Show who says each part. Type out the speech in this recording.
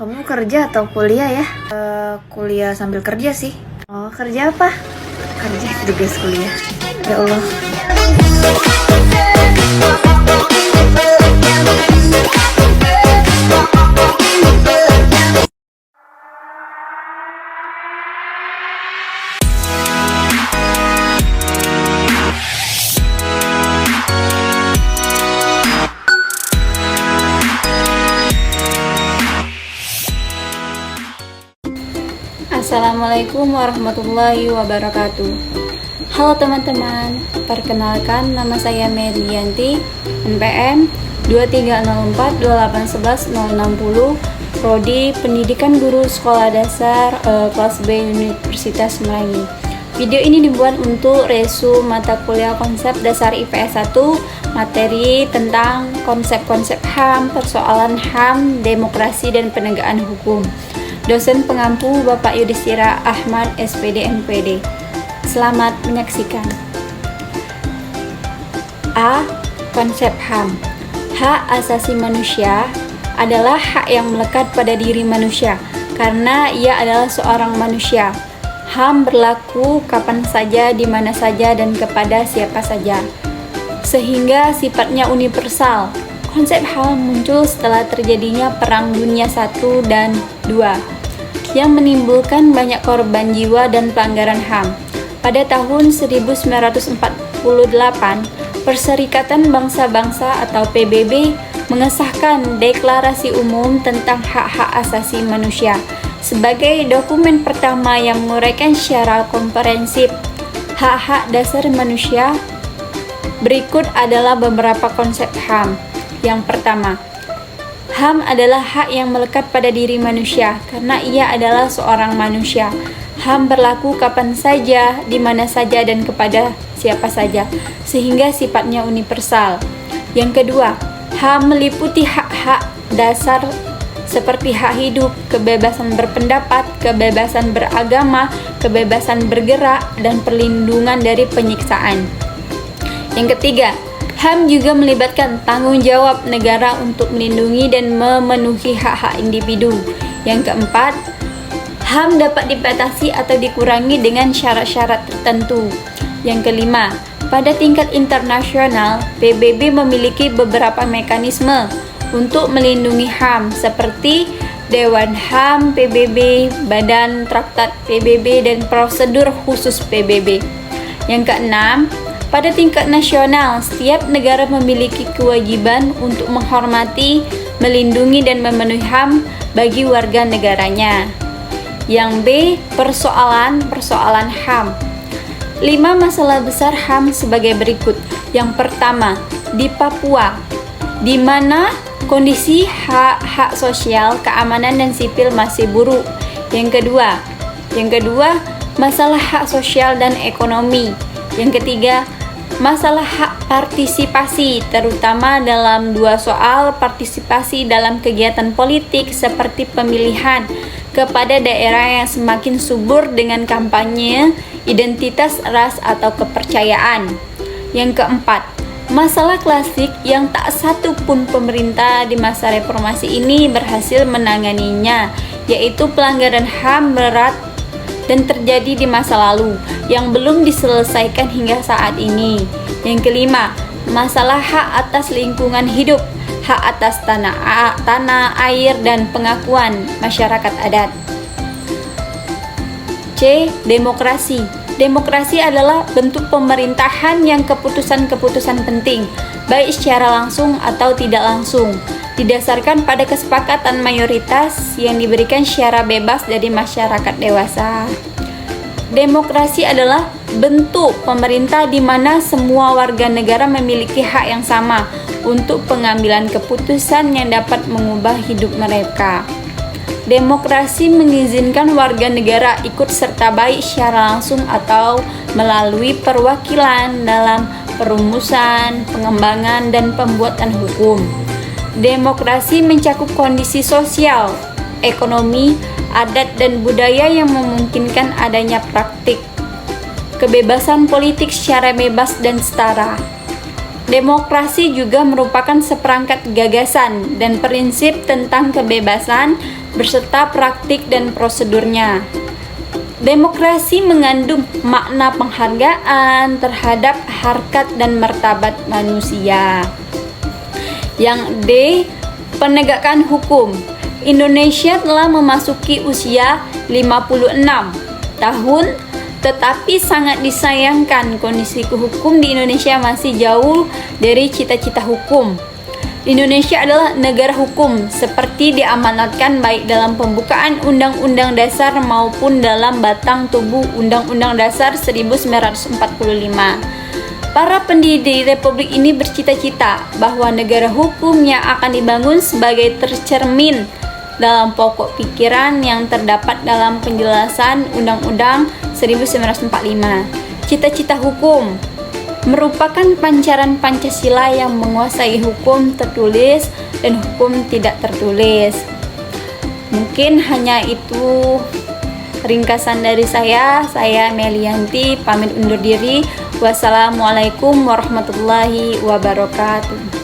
Speaker 1: Kamu kerja atau kuliah ya? Kuliah sambil kerja sih. Oh, kerja apa? Kerja tugas kuliah. Ya Allah.
Speaker 2: Assalamualaikum warahmatullahi wabarakatuh. Halo teman-teman, perkenalkan nama saya Merianti, NPM 2304281160, Prodi Pendidikan Guru Sekolah Dasar kelas B Universitas Merangi. Video ini dibuat untuk resu mata kuliah konsep dasar IPS 1, materi tentang konsep-konsep HAM, persoalan HAM, demokrasi dan penegakan hukum. Dosen pengampu Bapak Yudhistira Ahmad, SPD MPD. Selamat menyaksikan. A. Konsep HAM. Hak asasi manusia adalah hak yang melekat pada diri manusia karena ia adalah seorang manusia. HAM berlaku kapan saja, di mana saja, dan kepada siapa saja, sehingga sifatnya universal. Konsep HAM muncul setelah terjadinya Perang Dunia I dan II yang menimbulkan banyak korban jiwa dan pelanggaran HAM. Pada tahun 1948, Perserikatan Bangsa-Bangsa atau PBB mengesahkan Deklarasi Umum tentang Hak-Hak Asasi Manusia sebagai dokumen pertama yang menguraikan secara komprehensif hak-hak dasar manusia. Berikut adalah beberapa konsep HAM. Yang pertama, HAM adalah hak yang melekat pada diri manusia karena ia adalah seorang manusia. HAM berlaku kapan saja, di mana saja, dan kepada siapa saja, sehingga sifatnya universal. Yang kedua, HAM meliputi hak-hak dasar seperti hak hidup, kebebasan berpendapat, kebebasan beragama, kebebasan bergerak, dan perlindungan dari penyiksaan. Yang ketiga, HAM juga melibatkan tanggung jawab negara untuk melindungi dan memenuhi hak-hak individu. Yang keempat, HAM dapat dibatasi atau dikurangi dengan syarat-syarat tertentu. Yang kelima, pada tingkat internasional, PBB memiliki beberapa mekanisme untuk melindungi HAM seperti Dewan HAM PBB, Badan Traktat PBB, dan prosedur khusus PBB. Yang keenam, pada tingkat nasional, setiap negara memiliki kewajiban untuk menghormati, melindungi, dan memenuhi HAM bagi warga negaranya. Yang B. Persoalan HAM. 5 masalah besar HAM sebagai berikut. Yang pertama, di Papua, di mana kondisi hak-hak sosial, keamanan, dan sipil masih buruk. Yang kedua, masalah hak sosial dan ekonomi. Yang ketiga, masalah hak partisipasi, terutama dalam dua soal: partisipasi dalam kegiatan politik seperti pemilihan kepada daerah yang semakin subur dengan kampanye, identitas ras, atau kepercayaan. Yang keempat, masalah klasik yang tak satu pun pemerintah di masa reformasi ini berhasil menanganinya, yaitu pelanggaran HAM berat dan terjadi di masa lalu yang belum diselesaikan hingga saat ini. Yang kelima, masalah hak atas lingkungan hidup, hak atas tanah, air, dan pengakuan masyarakat adat. C. Demokrasi. Demokrasi adalah bentuk pemerintahan yang keputusan-keputusan penting, baik secara langsung atau tidak langsung, didasarkan pada kesepakatan mayoritas yang diberikan secara bebas dari masyarakat dewasa. Demokrasi adalah bentuk pemerintah di mana semua warga negara memiliki hak yang sama untuk pengambilan keputusan yang dapat mengubah hidup mereka. Demokrasi mengizinkan warga negara ikut serta baik secara langsung atau melalui perwakilan dalam perumusan, pengembangan, dan pembuatan hukum. Demokrasi mencakup kondisi sosial, ekonomi, adat, dan budaya yang memungkinkan adanya praktik kebebasan politik secara bebas dan setara. Demokrasi juga merupakan seperangkat gagasan dan prinsip tentang kebebasan, beserta praktik dan prosedurnya. Demokrasi mengandung makna penghargaan terhadap harkat dan martabat manusia. Yang D, penegakan hukum. Indonesia telah memasuki usia 56 tahun, tetapi sangat disayangkan kondisi hukum di Indonesia masih jauh dari cita-cita hukum. Indonesia adalah negara hukum seperti diamanatkan baik dalam pembukaan Undang-Undang Dasar maupun dalam batang tubuh Undang-Undang Dasar 1945. Para pendiri Republik ini bercita-cita bahwa negara hukum yang akan dibangun sebagai tercermin dalam pokok pikiran yang terdapat dalam penjelasan Undang-Undang 1945. Cita-cita hukum merupakan pancaran Pancasila yang menguasai hukum tertulis dan hukum tidak tertulis. Mungkin hanya itu ringkasan dari saya. Saya Melianti, pamit undur diri. Wassalamualaikum warahmatullahi wabarakatuh.